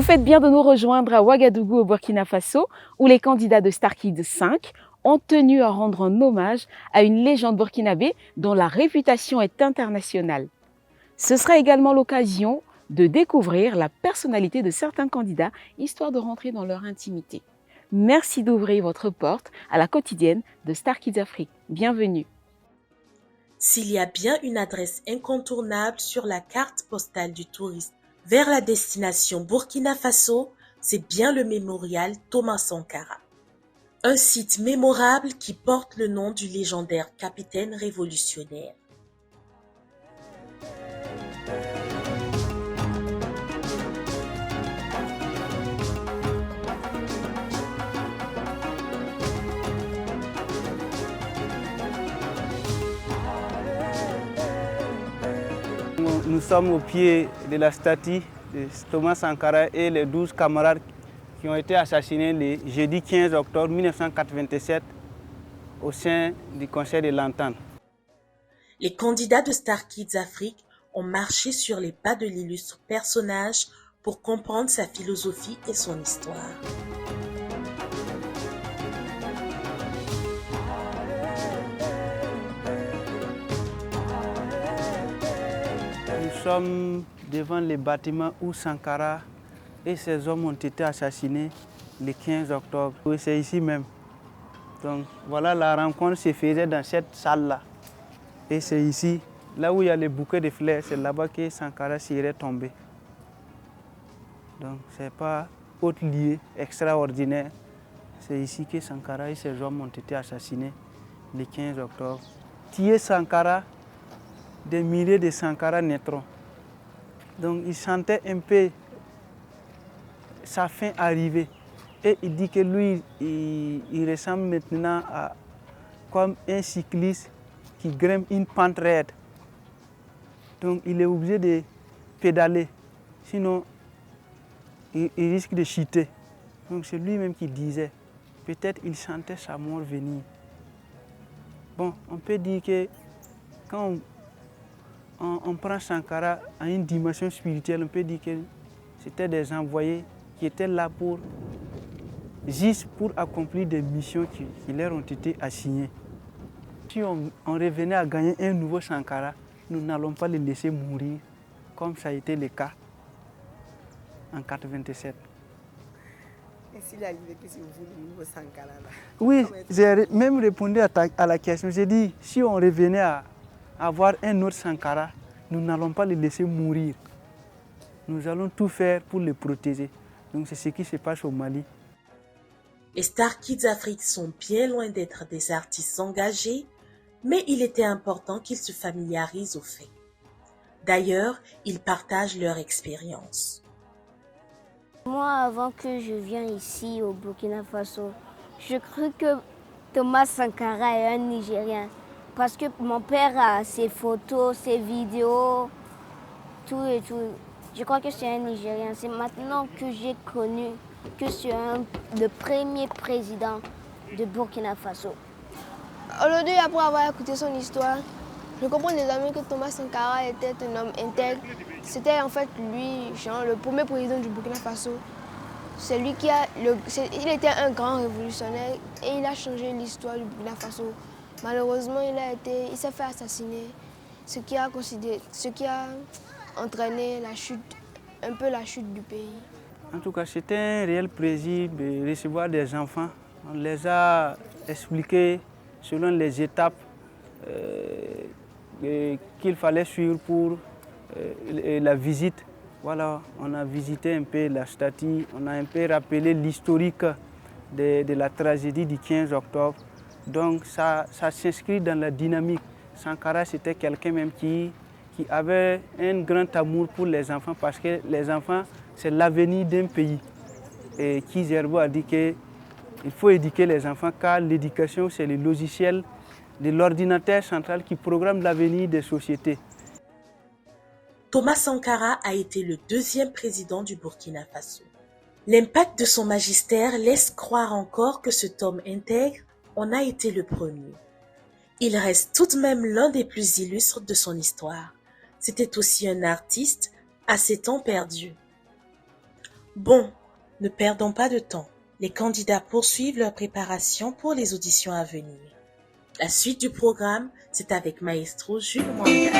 Vous faites bien de nous rejoindre à Ouagadougou au Burkina Faso, où les candidats de Star Kids 5 ont tenu à rendre un hommage à une légende burkinabé dont la réputation est internationale. Ce sera également l'occasion de découvrir la personnalité de certains candidats, histoire de rentrer dans leur intimité. Merci d'ouvrir votre porte à la quotidienne de Star Kids Afrique. Bienvenue. S'il y a bien une adresse incontournable sur la carte postale du touriste vers la destination Burkina Faso, c'est bien le mémorial Thomas Sankara. Un site mémorable qui porte le nom du légendaire capitaine révolutionnaire. Nous sommes au pied de la statue de Thomas Sankara et les 12 camarades qui ont été assassinés le jeudi 15 octobre 1987 au sein du Conseil de l'Entente. Les candidats de Star Kids Afrique ont marché sur les pas de l'illustre personnage pour comprendre sa philosophie et son histoire. Nous sommes devant les bâtiments où Sankara et ses hommes ont été assassinés le 15 octobre. Oui, c'est ici même. Donc voilà, la rencontre se faisait dans cette salle-là. Et c'est ici, là où il y a les bouquets de fleurs, c'est là-bas que Sankara serait tombé. Donc ce n'est pas autre lieu extraordinaire. C'est ici que Sankara et ses hommes ont été assassinés le 15 octobre. Tuer Sankara, des milliers de Sankara naîtront. Donc il sentait un peu sa fin arriver. Et il dit que lui, il ressemble maintenant à comme un cycliste qui grimpe une pente raide. Donc il est obligé de pédaler, sinon il risque de chuter. Donc c'est lui-même qui disait, peut-être il sentait sa mort venir. Bon, on peut dire que quand on prend Sankara à une dimension spirituelle, on peut dire que c'était des envoyés qui étaient là juste pour accomplir des missions qui leur ont été assignées. Si on revenait à gagner un nouveau Sankara, nous n'allons pas le laisser mourir, comme ça a été le cas en 1987. Et s'il arrivait que c'est vous le nouveau Sankara là? Oui, j'ai même répondu à la question. J'ai dit, si on revenait à avoir un autre Sankara, nous n'allons pas le laisser mourir. Nous allons tout faire pour le protéger. Donc c'est ce qui se passe au Mali. Les Star Kids Afrique sont bien loin d'être des artistes engagés, mais il était important qu'ils se familiarisent aux faits. D'ailleurs, ils partagent leur expérience. Moi, avant que je vienne ici au Burkina Faso, je crus que Thomas Sankara est un Nigérien. Parce que mon père a ses photos, ses vidéos, tout et tout. Je crois que c'est un Nigérien. C'est maintenant que j'ai connu que c'est le premier président de Burkina Faso. Aujourd'hui, après avoir écouté son histoire, je comprends désormais que Thomas Sankara était un homme intègre. C'était en fait lui, genre, le premier président du Burkina Faso. C'est lui il était un grand révolutionnaire et il a changé l'histoire du Burkina Faso. Malheureusement, il s'est fait assassiner, ce qui a entraîné un peu la chute du pays. En tout cas, c'était un réel plaisir de recevoir des enfants. On les a expliqué selon les étapes qu'il fallait suivre pour la visite. Voilà, on a visité un peu la statue, on a un peu rappelé l'historique de la tragédie du 15 octobre. Donc ça s'inscrit dans la dynamique. Sankara, c'était quelqu'un même qui avait un grand amour pour les enfants parce que les enfants, c'est l'avenir d'un pays. Et Kizerbo a dit qu'il faut éduquer les enfants car l'éducation, c'est le logiciel de l'ordinateur central qui programme l'avenir des sociétés. Thomas Sankara a été le deuxième président du Burkina Faso. L'impact de son magistère laisse croire encore que cet homme intègre en a été le premier. Il reste tout de même l'un des plus illustres de son histoire. C'était aussi un artiste à ses temps perdus. Bon, ne perdons pas de temps. Les candidats poursuivent leur préparation pour les auditions à venir. La suite du programme, c'est avec Maestro Jules Mwanga.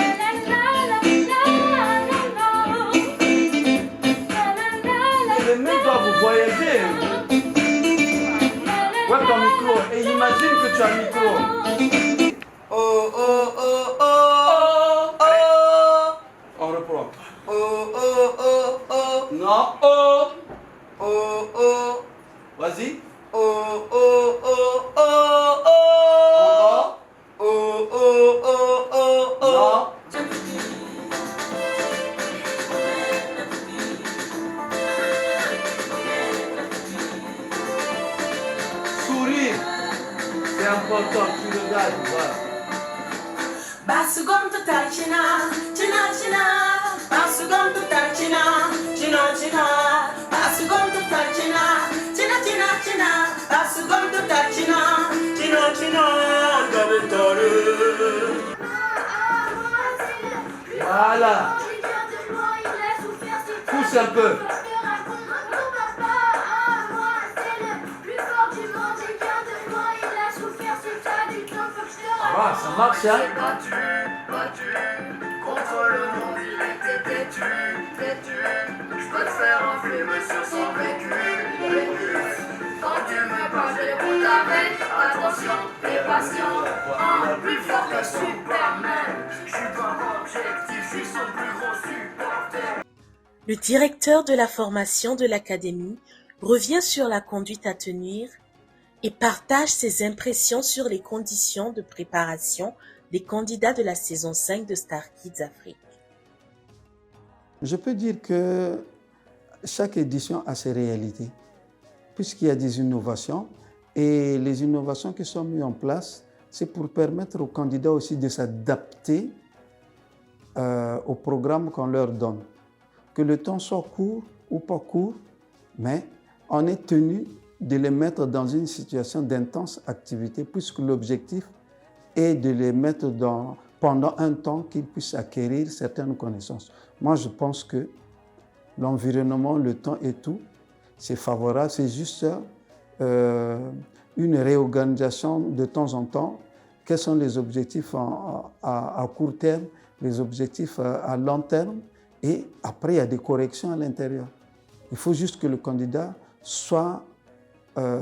Les mecs doivent voyager. Ouais, ton micro. Et imagine que tu as un micro. Oh, oh, oh, oh, oh, oh. On reprend. Oh, oh, oh, oh. Non, oh. Oh, oh. Vas-y. Oh, oh, oh, oh, oh. Oh, oh, oh, oh, oh. Non. Sourire. C'est important, tu regardes, voilà. Basugom to China, China, China. Basugom to China, China, China. Basugom to China, China, China, China. Basugom to China, China, China. Voilà. Pousse un peu. Ah, ça marche, hein? Battu, contre le monde, il était têtu. Je peux te faire un film sur son vécu. Quand tu me parles, je l'écoute avec attention et passion. Plus fort que Superman. Je suis pas objectif, je suis son plus gros supporter. Le directeur de la formation de l'académie revient sur la conduite à tenir et partage ses impressions sur les conditions de préparation des candidats de la saison 5 de Star Kids Afrique. Je peux dire que chaque édition a ses réalités, puisqu'il y a des innovations, et les innovations qui sont mises en place, c'est pour permettre aux candidats aussi de s'adapter au programme qu'on leur donne. Que le temps soit court ou pas court, mais on est tenu de les mettre dans une situation d'intense activité, puisque l'objectif est de les mettre pendant un temps qu'ils puissent acquérir certaines connaissances. Moi, je pense que l'environnement, le temps et tout, c'est favorable. C'est juste une réorganisation de temps en temps. Quels sont les objectifs à court terme, les objectifs à long terme, et après, il y a des corrections à l'intérieur. Il faut juste que le candidat soit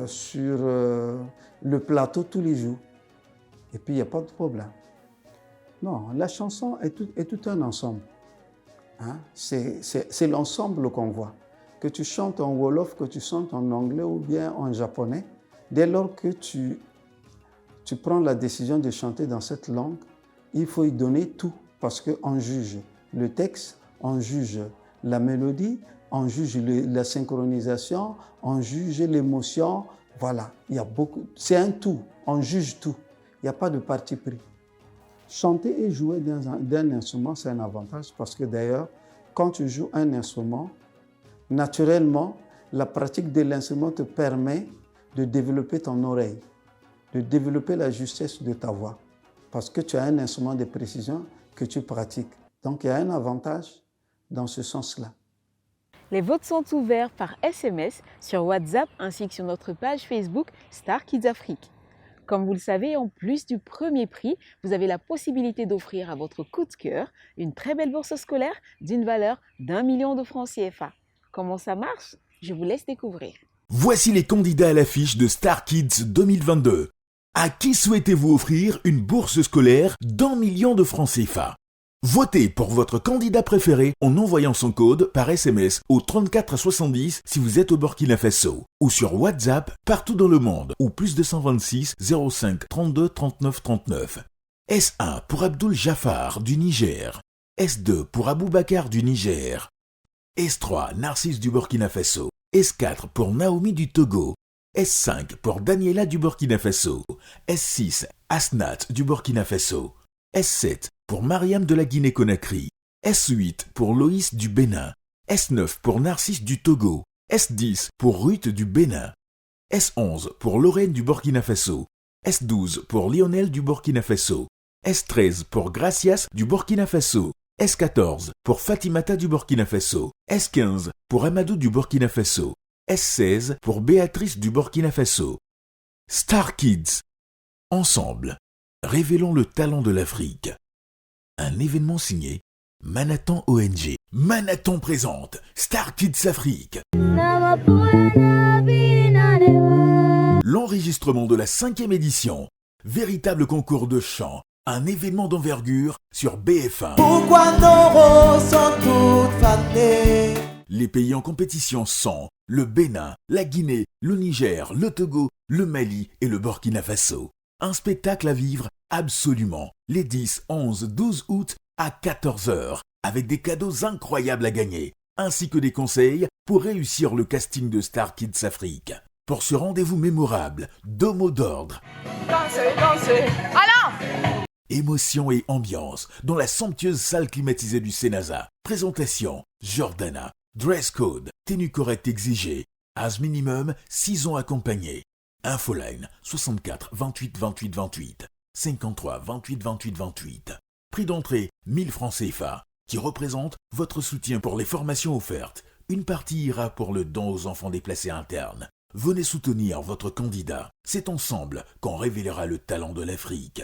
sur le plateau tous les jours. Et puis, il n'y a pas de problème. Non, la chanson est tout un ensemble. Hein? C'est l'ensemble qu'on voit. Que tu chantes en Wolof, que tu chantes en anglais ou bien en japonais, dès lors que tu prends la décision de chanter dans cette langue, il faut y donner tout, parce qu'on juge le texte, on juge la mélodie, on juge la synchronisation, on juge l'émotion. Voilà, il y a beaucoup. C'est un tout, on juge tout. Il n'y a pas de parti pris. Chanter et jouer d'un instrument, c'est un avantage parce que d'ailleurs, quand tu joues un instrument, naturellement, la pratique de l'instrument te permet de développer ton oreille, de développer la justesse de ta voix, parce que tu as un instrument de précision que tu pratiques. Donc, il y a un avantage dans ce sens-là. Les votes sont ouverts par SMS sur WhatsApp ainsi que sur notre page Facebook Star Kids Afrique. Comme vous le savez, en plus du premier prix, vous avez la possibilité d'offrir à votre coup de cœur une très belle bourse scolaire d'une valeur d'1 million de francs CFA. Comment ça marche? Je vous laisse découvrir. Voici les candidats à l'affiche de Star Kids 2022. À qui souhaitez-vous offrir une bourse scolaire d'1 million de francs CFA? Votez pour votre candidat préféré en envoyant son code par SMS au 34 70 si vous êtes au Burkina Faso ou sur WhatsApp partout dans le monde ou +226 05 32 39 39. S1 pour Abdul Jafar du Niger. S2 pour Aboubakar du Niger. S3 Narcisse du Burkina Faso. S4 pour Naomi du Togo. S5 pour Daniela du Burkina Faso. S6 Asnat du Burkina Faso. S7 pour Mariam de la Guinée-Conakry, S8 pour Loïs du Bénin, S9 pour Narcisse du Togo, S10 pour Ruth du Bénin, S11 pour Lorraine du Burkina Faso, S12 pour Lionel du Burkina Faso, S13 pour Gracias du Burkina Faso, S14 pour Fatimata du Burkina Faso. S15 pour Amadou du Burkina Faso. S16 pour Béatrice du Burkina Faso. Star Kids. Ensemble, révélons le talent de l'Afrique. Un événement signé Manhattan ONG. Manhattan présente Star Kids Afrique. L'enregistrement de la 5e édition. Véritable concours de chant. Un événement d'envergure sur BF1. Pourquoi nos roses sont toutes fanées? Les pays en compétition sont le Bénin, la Guinée, le Niger, le Togo, le Mali et le Burkina Faso. Un spectacle à vivre absolument les 10, 11, 12 août à 14h avec des cadeaux incroyables à gagner ainsi que des conseils pour réussir le casting de Star Kids Afrique. Pour ce rendez-vous mémorable, 2 mots d'ordre. Dansez, dansez. Allons! Émotion et ambiance dans la somptueuse salle climatisée du Sénasa. Présentation, Jordana. Dress code, tenue correcte exigée. Âge minimum, 6 ans accompagné. Infoline, 64 28 28 28. 53 28 28 28. Prix d'entrée, 1000 francs CFA, qui représente votre soutien pour les formations offertes. Une partie ira pour le don aux enfants déplacés internes. Venez soutenir votre candidat. C'est ensemble qu'on révélera le talent de l'Afrique.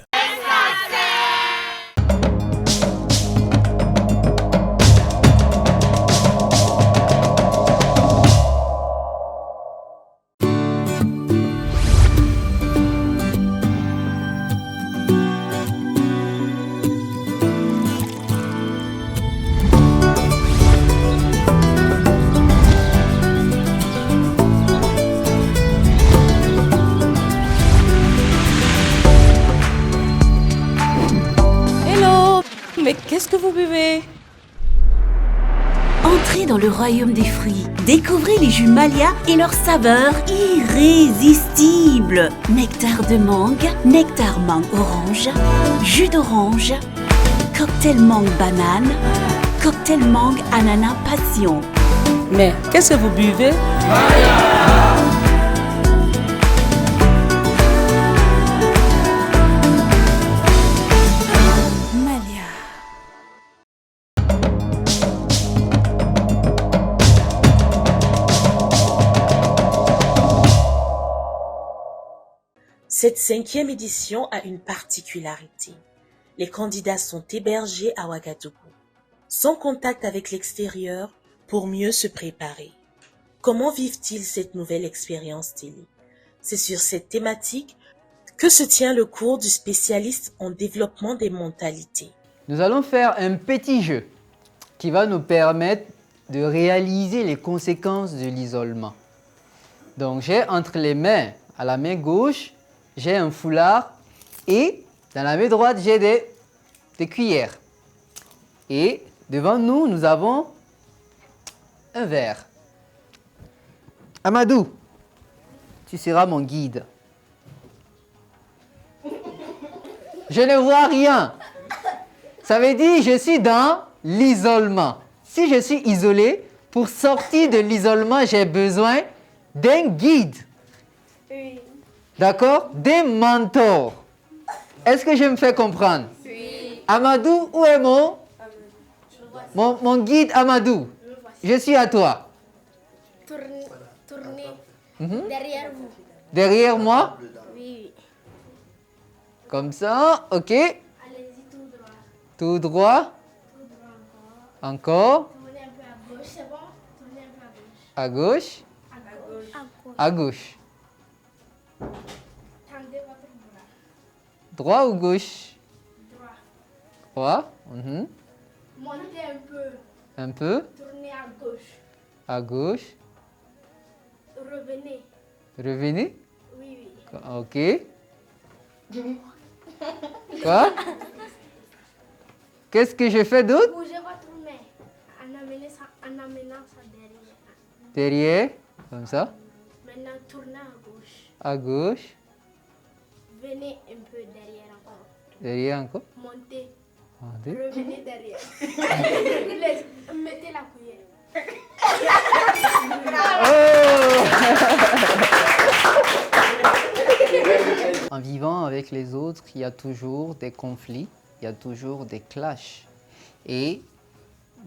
Mais qu'est-ce que vous buvez? Entrez dans le royaume des fruits. Découvrez les jus Malia et leur saveur irrésistible. Nectar de mangue, nectar mangue orange, jus d'orange, cocktail mangue banane, cocktail mangue ananas passion. Mais qu'est-ce que vous buvez? Cette 5e édition a une particularité. Les candidats sont hébergés à Ouagadougou, sans contact avec l'extérieur pour mieux se préparer. Comment vivent-ils cette nouvelle expérience télé? C'est sur cette thématique que se tient le cours du spécialiste en développement des mentalités. Nous allons faire un petit jeu qui va nous permettre de réaliser les conséquences de l'isolement. Donc j'ai entre les mains, à la main gauche, j'ai un foulard et dans la main droite, j'ai des cuillères. Et devant nous, nous avons un verre. Amadou, tu seras mon guide. Je ne vois rien. Ça veut dire que je suis dans l'isolement. Si je suis isolé, pour sortir de l'isolement, j'ai besoin d'un guide. Oui. D'accord? Des mentors. Est-ce que je me fais comprendre? Oui. Amadou, où est mon guide Amadou? Je suis à toi. Tournez derrière vous. Derrière moi? Oui. Comme ça, ok. Allez-y tout droit. Tout droit. Tout droit encore. Encore. Tournez un peu à gauche, c'est bon? Tournez un peu à gauche. À gauche. À gauche. Tendez votre bras. Droit ou gauche? Droit. Droit. Montez un peu. Un peu. Tournez à gauche. À gauche. Revenez. Revenez. Oui, Ok. Quoi? Qu'est-ce que je fais d'autre? Bougez votre main en amenant ça derrière. Derrière. Comme ça. Maintenant, tournez à gauche. À gauche. Venez un peu derrière encore. Derrière encore. Montez. Montez. Revenez derrière. Mettez la cuillère. En vivant avec les autres, il y a toujours des conflits, il y a toujours des clashs. Et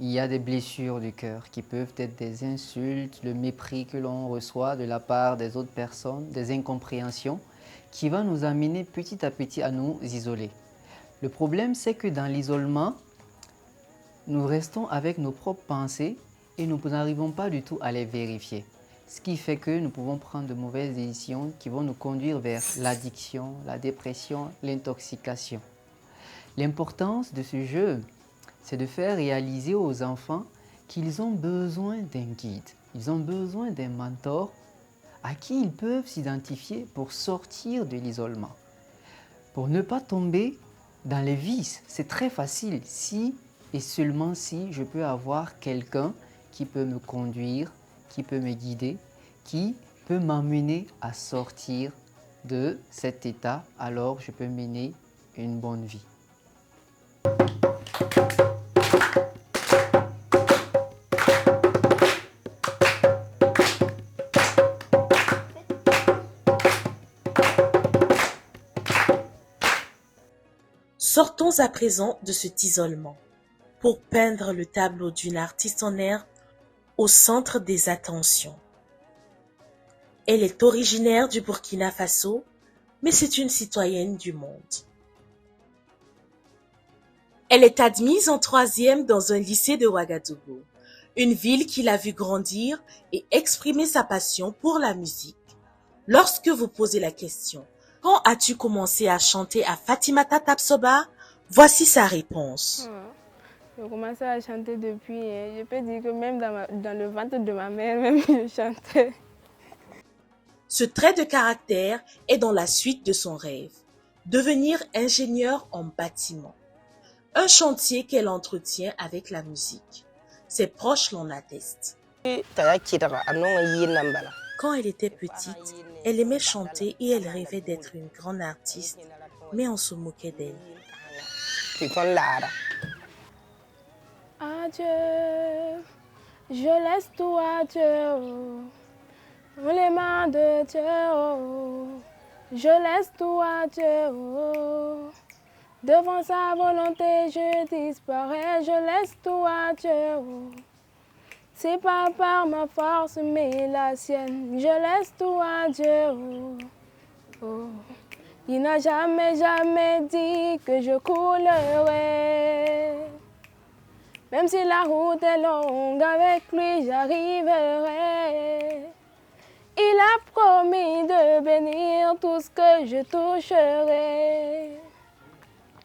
il y a des blessures du cœur qui peuvent être des insultes, le mépris que l'on reçoit de la part des autres personnes, des incompréhensions qui vont nous amener petit à petit à nous isoler. Le problème, c'est que dans l'isolement, nous restons avec nos propres pensées et nous n'arrivons pas du tout à les vérifier. Ce qui fait que nous pouvons prendre de mauvaises décisions qui vont nous conduire vers l'addiction, la dépression, l'intoxication. L'importance de ce jeu, c'est de faire réaliser aux enfants qu'ils ont besoin d'un guide, ils ont besoin d'un mentor à qui ils peuvent s'identifier pour sortir de l'isolement. Pour ne pas tomber dans les vices, c'est très facile si et seulement si je peux avoir quelqu'un qui peut me conduire, qui peut me guider, qui peut m'amener à sortir de cet état, alors je peux mener une bonne vie. Sortons à présent de cet isolement pour peindre le tableau d'une artiste en herbe au centre des attentions. Elle est originaire du Burkina Faso, mais c'est une citoyenne du monde. Elle est admise en 3e dans un lycée de Ouagadougou, une ville qui l'a vue grandir et exprimer sa passion pour la musique. Lorsque vous posez la question « Quand as-tu commencé à chanter à Fatimata Tapsoba ?» Voici sa réponse. J'ai commencé à chanter depuis, je peux dire que même dans le ventre de ma mère, même je chantais. Ce trait de caractère est dans la suite de son rêve, devenir ingénieur en bâtiment. Un chantier qu'elle entretient avec la musique. Ses proches l'en attestent. Quand elle était petite, elle aimait chanter et elle rêvait d'être une grande artiste, mais on se moquait d'elle. Adieu, je laisse tout à Dieu, dans les mains de Dieu, je laisse tout à Dieu, devant sa volonté je disparais, je laisse tout à Dieu, c'est pas par ma force mais la sienne, je laisse tout à Dieu. Il n'a jamais dit que je coulerai. Même si la route est longue, avec lui j'arriverai. Il a promis de bénir tout ce que je toucherai.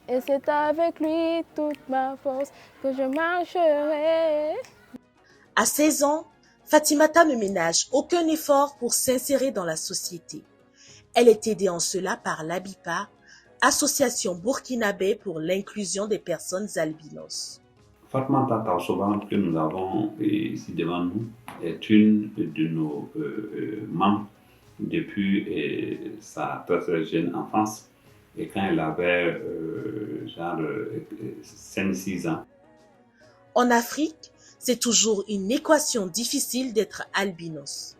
Et c'est avec lui toute ma force que je marcherai. À 16 ans, Fatimata ne ménage aucun effort pour s'insérer dans la société. Elle est aidée en cela par l'ABIPA, Association burkinabé pour l'inclusion des personnes albinos. Fatimata Tapsoba, que nous avons ici devant nous, est une de nos membres depuis sa très jeune enfance et quand elle avait genre 5-6 ans. En Afrique, c'est toujours une équation difficile d'être albinos.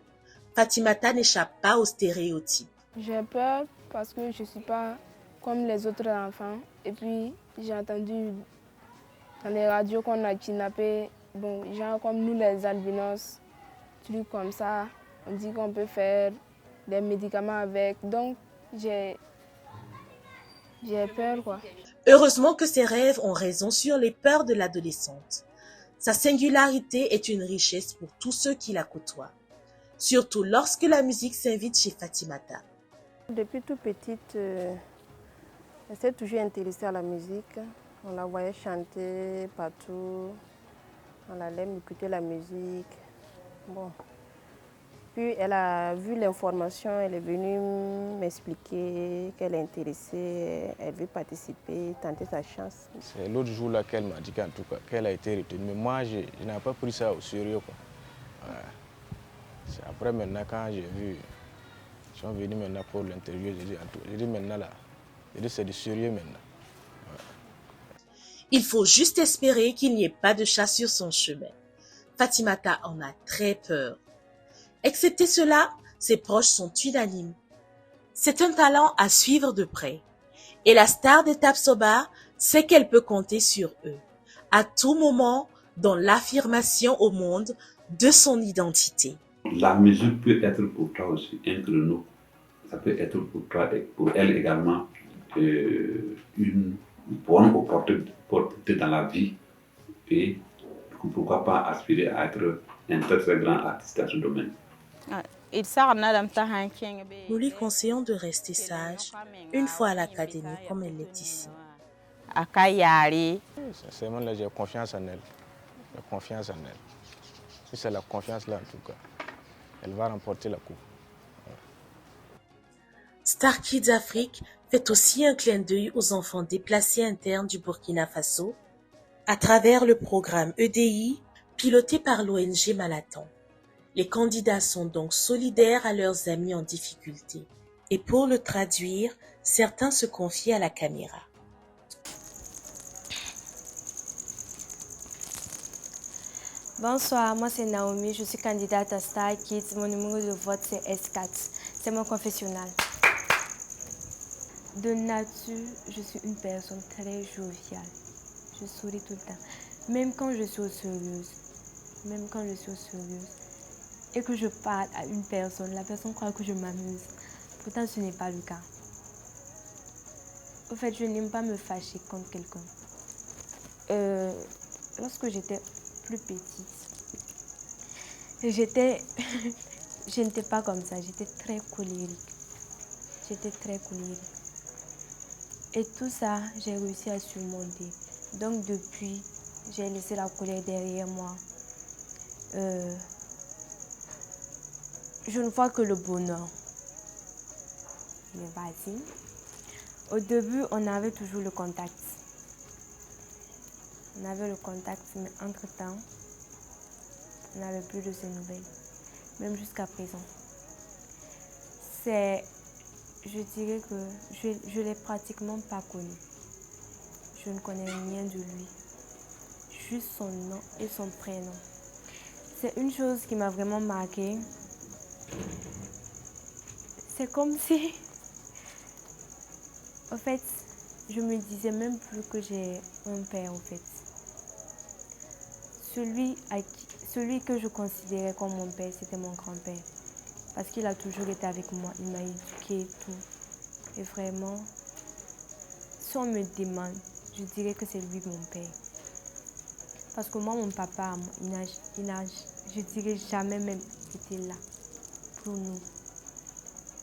Fatimata n'échappe pas aux stéréotypes. J'ai peur parce que je ne suis pas comme les autres enfants. Et puis, j'ai entendu dans les radios qu'on a kidnappé, bon, gens comme nous les albinos, trucs comme ça. On dit qu'on peut faire des médicaments avec. Donc, j'ai peur, quoi. Heureusement que ses rêves ont raison sur les peurs de l'adolescente. Sa singularité est une richesse pour tous ceux qui la côtoient. Surtout lorsque la musique s'invite chez Fatimata. Depuis toute petite, elle s'est toujours intéressée à la musique. On la voyait chanter partout. On allait écouter la musique. Bon. Puis elle a vu l'information, elle est venue m'expliquer qu'elle est intéressée, elle veut participer, tenter sa chance. C'est l'autre jour là qu'elle m'a dit qu'en tout cas qu'elle a été retenue. Mais moi, je n'ai pas pris ça au sérieux, quoi. Ouais. C'est après maintenant quand j'ai vu, ils sont venus maintenant pour l'interview, j'ai dit maintenant là, c'est du sérieux maintenant. Ouais. Il faut juste espérer qu'il n'y ait pas de chat sur son chemin. Fatimata en a très peur. Excepté cela, ses proches sont unanimes. C'est un talent à suivre de près. Et la star des Tapsoba sait qu'elle peut compter sur eux. à tout moment dans l'affirmation au monde de son identité. La musique peut être pour toi aussi un créneau. Ça peut être pour toi et pour elle également une bonne opportunité dans la vie. Et pourquoi pas aspirer à être un très très grand artiste dans ce domaine. Nous lui conseillons de rester sage une fois à l'académie comme elle l'est ici. Sincèrement, là, j'ai confiance en elle. J'ai confiance en elle. Si c'est la confiance là, en tout cas, elle va remporter la coupe. Star Kids Afrique fait aussi un clin d'œil aux enfants déplacés internes du Burkina Faso à travers le programme EDI piloté par l'ONG Malaton. Les candidats sont donc solidaires à leurs amis en difficulté. Et pour le traduire, certains se confient à la caméra. Bonsoir, moi c'est Naomi, je suis candidate à Star Kids. Mon numéro de vote c'est S4, c'est mon confessionnal. De nature, je suis une personne très joviale. Je souris tout le temps. Même quand je suis sérieuse. Et que je parle à une personne, la personne croit que je m'amuse. Pourtant, ce n'est pas le cas. Au fait, je n'aime pas me fâcher contre quelqu'un. Lorsque j'étais plus petite, je n'étais pas comme ça. J'étais très colérique. Et tout ça, j'ai réussi à surmonter. Donc depuis, j'ai laissé la colère derrière moi. Je ne vois que le bonheur. Mais vas-y. Au début, on avait toujours le contact. On avait le contact, mais entre-temps, on n'avait plus de ces nouvelles. Même jusqu'à présent. Je dirais que je ne l'ai pratiquement pas connu. Je ne connais rien de lui. Juste son nom et son prénom. C'est une chose qui m'a vraiment marquée. C'est comme si, en fait, je me disais même plus que j'ai un père, en fait. Celui que je considérais comme mon père, c'était mon grand-père. Parce qu'il a toujours été avec moi, il m'a éduqué et tout. Et vraiment, si on me demande, je dirais que c'est lui mon père. Parce que moi, mon papa, il n'a, je dirais, jamais même été là pour nous.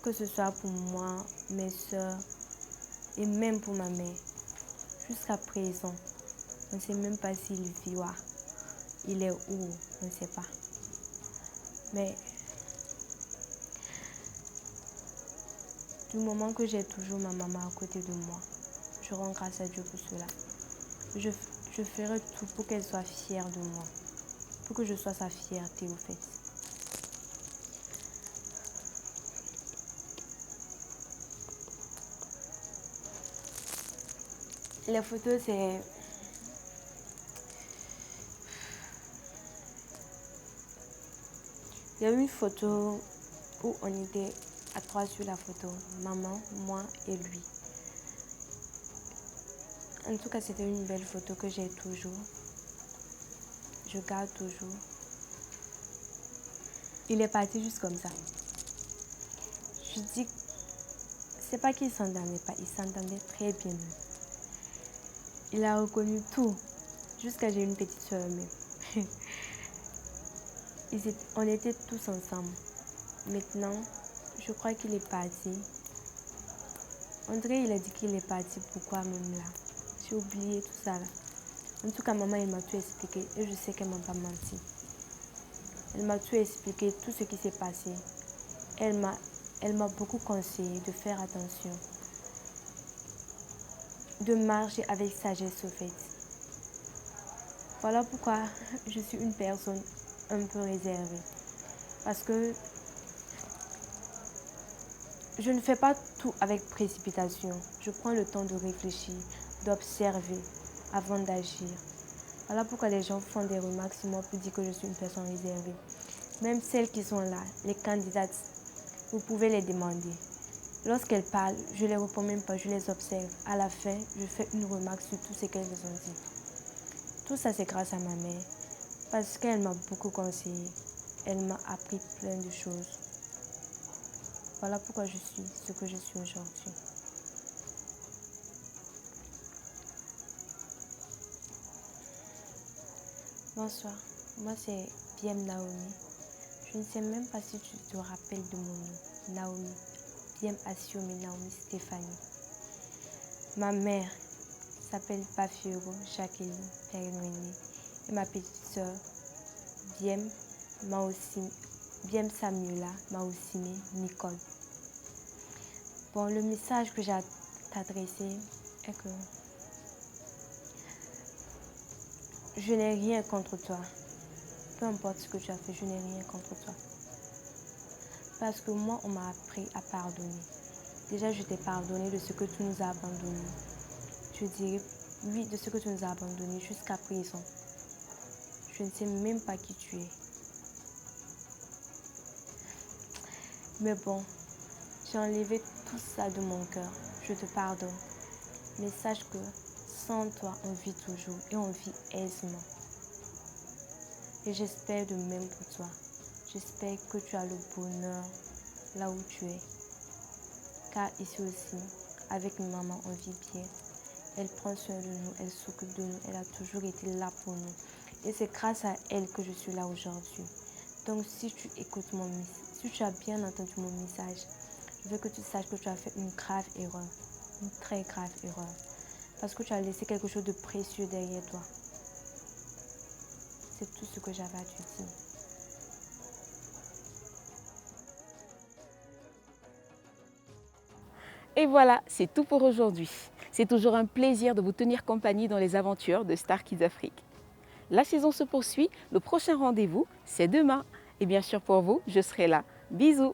Que ce soit pour moi, mes soeurs et même pour ma mère. Jusqu'à présent, on ne sait même pas s'il vit là. Il est où, on ne sait pas. Mais du moment que j'ai toujours ma maman à côté de moi, je rends grâce à Dieu pour cela. Je ferai tout pour qu'elle soit fière de moi. Pour que je sois sa fierté, au fait. Les photos, c'est... Il y a eu une photo où on était à trois sur la photo. Maman, moi et lui. En tout cas, c'était une belle photo que j'ai toujours. Je garde toujours. Il est parti juste comme ça. Je dis, c'est pas qu'il s'entendait pas, il s'entendait très bien. Il a reconnu tout, jusqu'à j'ai une petite soeur même. On était tous ensemble. Maintenant, je crois qu'il est parti. André, il a dit qu'il est parti. Pourquoi même là? J'ai oublié tout ça là. En tout cas, maman, elle m'a tout expliqué et je sais qu'elle m'a pas menti. Elle m'a tout expliqué, tout ce qui s'est passé. Elle m'a beaucoup conseillé de faire attention. De marcher avec sagesse au fait. Voilà pourquoi je suis une personne un peu réservée. Parce que je ne fais pas tout avec précipitation. Je prends le temps de réfléchir, d'observer avant d'agir. Voilà pourquoi les gens font des remarques sur moi pour dire que je suis une personne réservée. Même celles qui sont là, les candidates, vous pouvez les demander. Lorsqu'elles parlent, je ne les réponds même pas, je les observe. À la fin, je fais une remarque sur tout ce qu'elles ont dit. Tout ça, c'est grâce à ma mère. Parce qu'elle m'a beaucoup conseillé. Elle m'a appris plein de choses. Voilà pourquoi je suis ce que je suis aujourd'hui. Bonsoir, moi c'est Biem Naomi. Je ne sais même pas si tu te rappelles de mon nom, Naomi. Biem Assiomi Naomi Stéphanie. Ma mère s'appelle Pafiero Jacqueline Pernoini et ma petite sœur Biem Samuela Maosime Nicole. Bon, le message que j'ai à t'adresser est que je n'ai rien contre toi. Peu importe ce que tu as fait, je n'ai rien contre toi. Parce que moi, on m'a appris à pardonner. Déjà, je t'ai pardonné de ce que tu nous as abandonnés. Je dirais oui de ce que tu nous as abandonnés jusqu'à présent. Je ne sais même pas qui tu es. Mais bon, j'ai enlevé tout ça de mon cœur. Je te pardonne. Mais sache que sans toi, on vit toujours et on vit aisément. Et j'espère de même pour toi. J'espère que tu as le bonheur là où tu es. Car ici aussi, avec maman, on vit bien. Elle prend soin de nous, elle s'occupe de nous, elle a toujours été là pour nous. Et c'est grâce à elle que je suis là aujourd'hui. Donc si tu écoutes mon message, si tu as bien entendu mon message, je veux que tu saches que tu as fait une grave erreur, une très grave erreur. Parce que tu as laissé quelque chose de précieux derrière toi. C'est tout ce que j'avais à te dire. Et voilà, c'est tout pour aujourd'hui. C'est toujours un plaisir de vous tenir compagnie dans les aventures de Star Kids Afrique. La saison se poursuit, le prochain rendez-vous, c'est demain. Et bien sûr pour vous, je serai là. Bisous.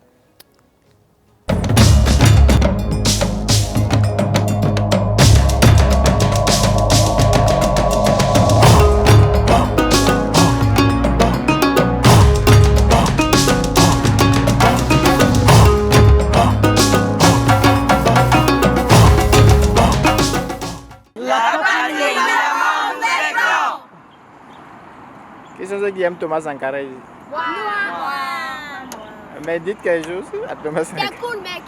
Qui c'est ceux qui aiment Thomas Sankara ici? Moi. Mais dites quelque chose à Thomas Sankara. T'es cool, mec.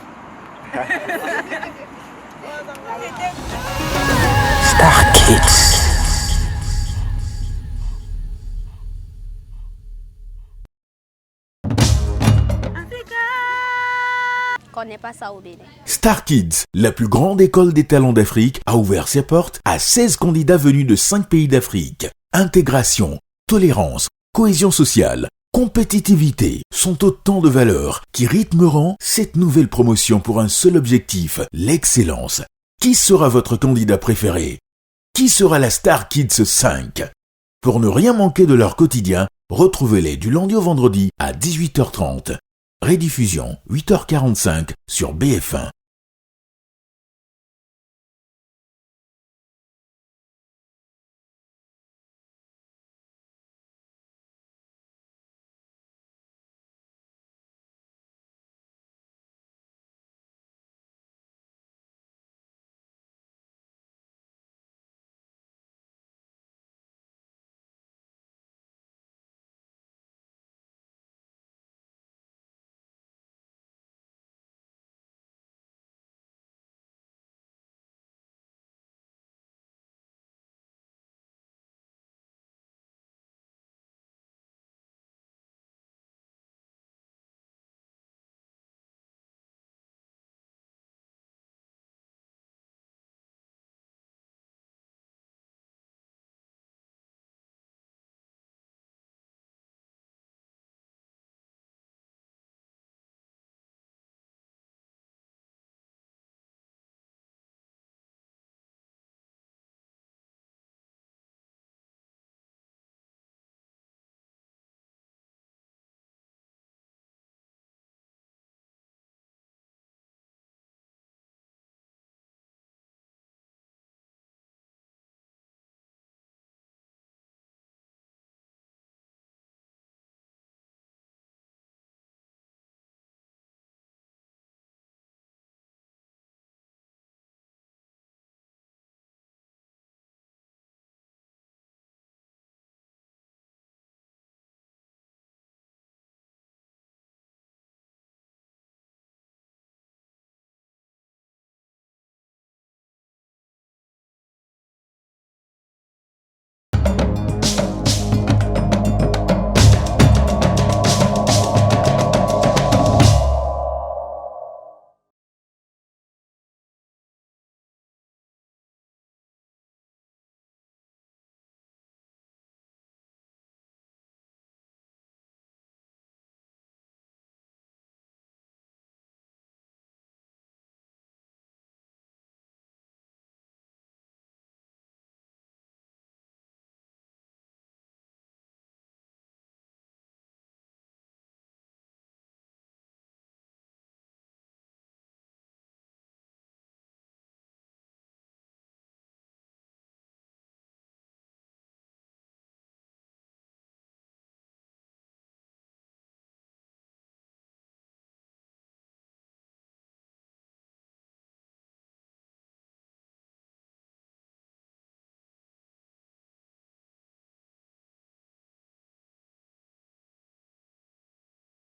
Star Kids. Connais pas ça au Bénin. Star Kids, la plus grande école des talents d'Afrique, a ouvert ses portes à 16 candidats venus de 5 pays d'Afrique. Intégration, tolérance, cohésion sociale, compétitivité sont autant de valeurs qui rythmeront cette nouvelle promotion pour un seul objectif, l'excellence. Qui sera votre candidat préféré? Qui sera la Star Kids 5? Pour ne rien manquer de leur quotidien, retrouvez-les du lundi au vendredi à 18h30. Rediffusion 8h45 sur BF1.